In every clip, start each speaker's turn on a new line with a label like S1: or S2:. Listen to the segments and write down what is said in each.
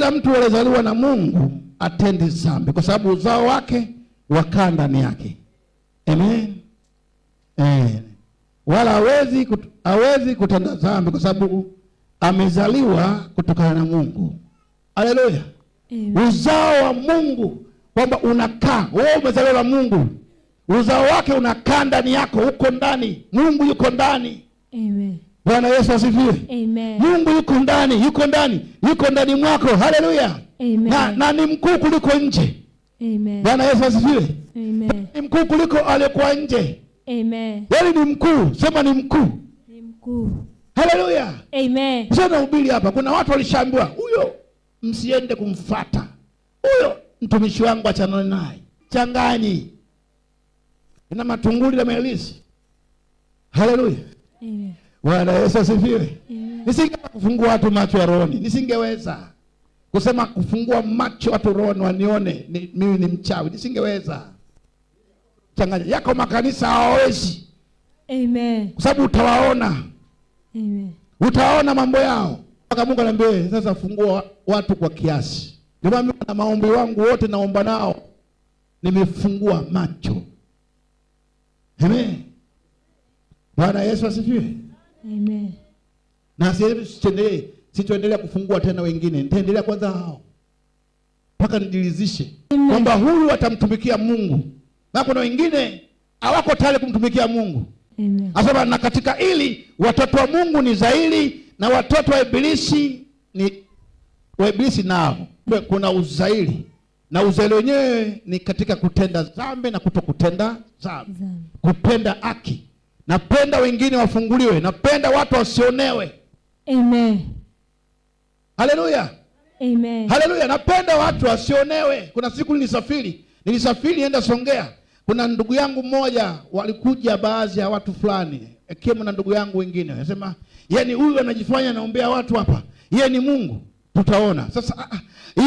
S1: Kila mtu aliyezaliwa na Mungu atendi dhambi, kwa sababu uzao wake wakaa ndani yake. Amen. Wala hawezi kutenda dhambi kwa sababu amezaliwa kutokana na Mungu. Haleluya. Uzao wa Mungu kwamba unakaa, wewe umezaliwa na Mungu, uzao wake unakaa ndani yako, uko ndani, Mungu yuko ndani.
S2: Amen.
S1: Bwana Yesu asifiwe.
S2: Amen.
S1: Mungu yuko ndani mwako. Haleluya.
S2: Amen.
S1: Na ni mkuu kuliko nje.
S2: Amen.
S1: Bwana Yesu asifiwe.
S2: Amen.
S1: Ni mkuu kuliko aliyekuwa nje.
S2: Amen.
S1: Yaani ni mkuu, sema ni mkuu.
S2: Ni mkuu.
S1: Haleluya.
S2: Amen.
S1: Sasa nahubiri hapa, kuna watu walishaambiwa huyo msiende kumfuata. Huyo mtumishi wangu achana naye. Changani. Ina matunguli na melisi. Haleluya.
S2: Amen.
S1: Bwana Yesu asifiwe.
S2: Nisingeweza
S1: kufungua watu macho ya rohoni. Nisingeweza kusema kufungua macho watu rohoni wanione mimi ni mchawi. Nisingeweza. Changanya. Yako makanisa hawawezi.
S2: Amen.
S1: Kwa sababu utawaona.
S2: Amen.
S1: Utaona mambo yao. Mpaka Mungu anambie sasa fungua watu kwa kiasi. Ndio maana na maombi wangu wote naomba nao nimefungua macho. Amen. Bwana Yesu asifiwe.
S2: Amen.
S1: Na sitaendelea kufungua tena wengine. Nitaendelea kwanza hao. Mpaka nidilizishe kwamba huyu atamtumikia Mungu. Na kuna wengine hawako tayari kumtumikia Mungu.
S2: Amen.
S1: Asema na katika ili watoto wa Mungu ni zaili na watoto wa Ibilisi nao. Kuna uzaili. Na uzaili wenyewe ni katika kutenda dhambi na kutokutenda dhambi. Kupenda haki. Napenda wengine wafunguliwe. Napenda watu wasionewe.
S2: Amen.
S1: Haleluya.
S2: Amen.
S1: Haleluya. Napenda watu wasionewe. Kuna siku nilisafiri enda Songea. Kuna ndugu yangu mmoja, walikuja baadhi ya watu fulani, kama na ndugu yangu wengine. Anasema, "Yaani huyu anajifanya anaombea watu hapa. Yeye ni Mungu." Tutaona. Sasa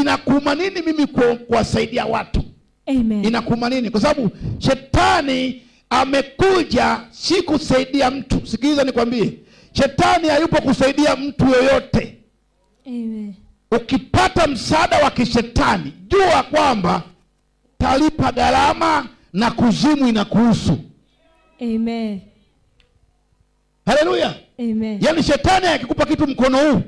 S1: inakuuma nini mimi kuwasaidia watu?
S2: Amen.
S1: Inakuuma nini? Kwa sababu shetani amekuja si kusaidia mtu. Sikiliza nikwambie. Shetani hayupo kusaidia mtu yoyote.
S2: Amen.
S1: Ukipata msaada wa kishetani, jua kwamba talipa gharama na kuzimu inakuhusu.
S2: Amen.
S1: Haleluya.
S2: Amen.
S1: Yaani shetani akikupa kitu mkono huu,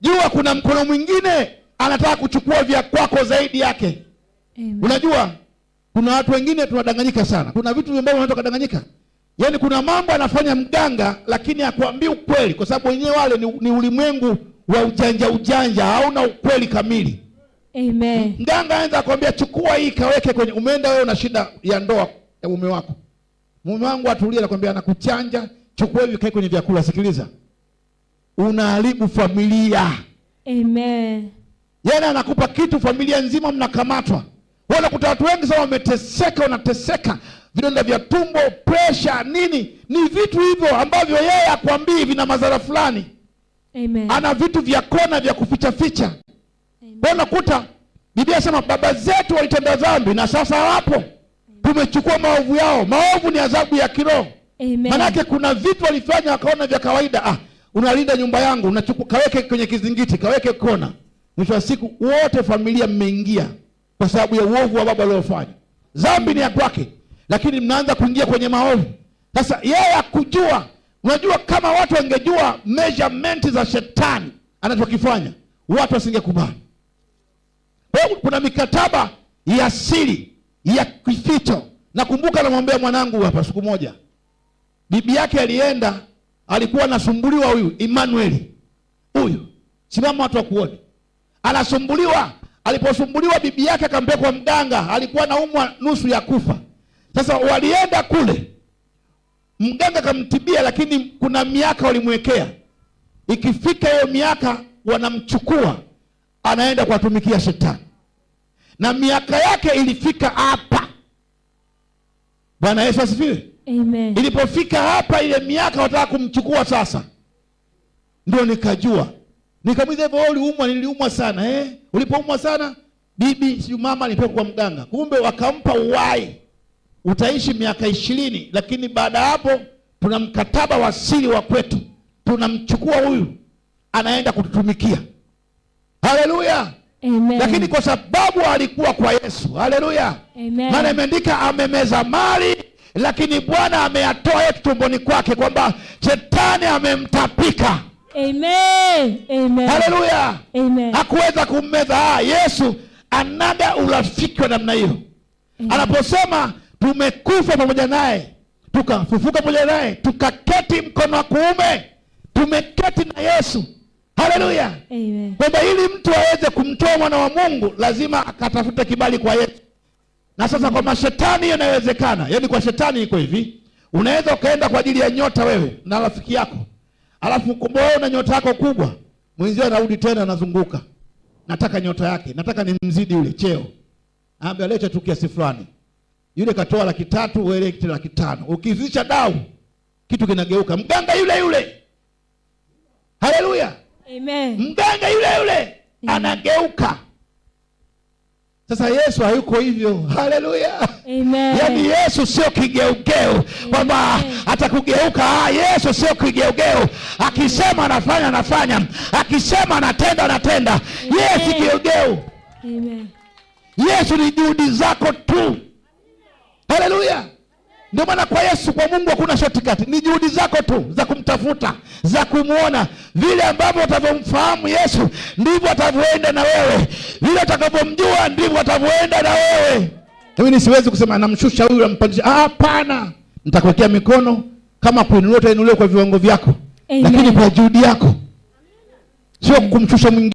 S1: jua kuna mkono mwingine anataka kuchukua vya kwako zaidi yake.
S2: Amen.
S1: Unajua kuna watu wengine tunadanganyika sana. Kuna vitu ambavyo unataka kudanganyika. Yaani kuna mambo anafanya mganga lakini hakuambii ukweli kwa sababu wenyewe wale ni ulimwengu wa ujanja, hauna ukweli kamili.
S2: Amen.
S1: Mganga anaweza kuambia chukua hii kaweke kwenye, umeenda wewe una shida ya ndoa ya mume wako. Mume wangu atulie, anakuambia anakuchanja, chukua hivi kae kwenye vyakula. Sikiliza. Unaharibu familia.
S2: Amen.
S1: Yeye anakupa kitu, familia nzima mnakamatwa. Wala kuta watu wengi sana wanateseka, vidonda vya tumbo, pressure, nini? Ni vitu hivyo ambavyo yeye akwambii vina madhara fulani.
S2: Amen.
S1: Ana vitu vya kona vya kuficha. Unakuta Biblia inasema baba zetu walitenda dhambi na sasa hapo tumechukua maovu yao. Maovu ni adhabu ya kiroho. Manake kuna vitu walifanya wakaona vya kawaida. Unalinda nyumba yangu, unachukua kaweke kwenye kizingiti, kaweke kona. Mwisho wa siku wote familia mmeingia kwa sababu ya uovu wa baba aliofanya. Dhambi ni ya kwake, lakini mnaanza kuingia kwenye maovu. Sasa yeye akujua, unajua kama watu wangejua measurement za shetani anachokifanya, watu wasingekubali. Kuna mikataba ya siri ya kificho. Nakumbuka namwambia mwanangu hapa siku moja. Bibi yake alienda, alikuwa anasumbuliwa huyu Emmanuel. Huyu simama watu wakuone. Anasumbuliwa, aliposumbuliwa bibi yake akampeleka kwa mganga, alikuwa anaumwa nusu ya kufa. Sasa walienda kule. Mganga kamtibia lakini kuna miaka walimwekea. Ikifika hiyo miaka wanamchukua, anaenda kuwatumikia shetani. Na miaka yake ilifika hapa. Bwana Yesu asifiwe.
S2: Amen.
S1: Ilipofika hapa ile miaka wataka kumchukua sasa. Ndio nikajua. Nikamuuliza hivyo uliumwa? Niliumwa sana. Ulipoumwa sana? Bibi si mama alipeleka kwa mganga. Kumbe wakampa uhai. Utaishi miaka 20, lakini baada hapo tuna mkataba wa siri wa kwetu. Tunamchukua huyu anaenda kututumikia. Haleluya.
S2: Amen.
S1: Lakini kwa sababu alikuwa kwa Yesu, haleluya, maana imeandika amemeza mali, lakini Bwana ameyatoa yote tumboni kwake, kwamba shetani amemtapika.
S2: Amen. Amen.
S1: Haleluya.
S2: Amen.
S1: Hakuweza kummeza. Yesu anaga urafiki wa namna hiyo. Anaposema tumekufa pamoja naye, tukafufuka pamoja naye, tukaketi mkono wa kuume, tumeketi na Yesu. Haleluya.
S2: Amen.
S1: Kwamba ili mtu aweze kumtoa mwana wa Mungu lazima akatafute kibali kwa Yesu. Na sasa kwa mashetani hiyo inawezekana. Yaani kwa shetani iko hivi, unaweza ukaenda kwa ajili ya nyota wewe na rafiki yako. Alafu kumbe una nyota yako kubwa, mwenzio anarudi tena anazunguka. Nataka nyota yake, nataka nimzidi yule cheo. Anambia leta tu kiasi fulani. Yule katoa 300,000, wewe leta 500,000. Ukizidisha dau, kitu kinageuka. Mganga yule yule. Haleluya.
S2: Amen.
S1: Mganga yule yule anageuka. Sasa Yesu hayuko hivyo. Haleluya.
S2: Amen.
S1: Yaani Yesu sio kigeugeu kwamba atakugeuka. Yesu sio kigeugeu. Akisema anafanya, akisema anatenda. Yesu kigeugeu.
S2: Amen.
S1: Yesu ni juhudi zako tu. Haleluya. Ndio maana kwa Yesu, kwa Mungu hakuna shortcut. Ni juhudi zako tu za kumtafuta, za kumuona. Vile ambavyo utavyomfahamu Yesu ndivyo atavyoenda na wewe. Vile utakavyomjua ndivyo atavyoenda na wewe. Mimi siwezi kusema namshusha huyu nampandisha. Hapana. Nitakuwekea mikono, kama kuinuliwa utainuliwa kwa viwango vyako. Lakini kwa juhudi yako. Sio kumshusha mwingine.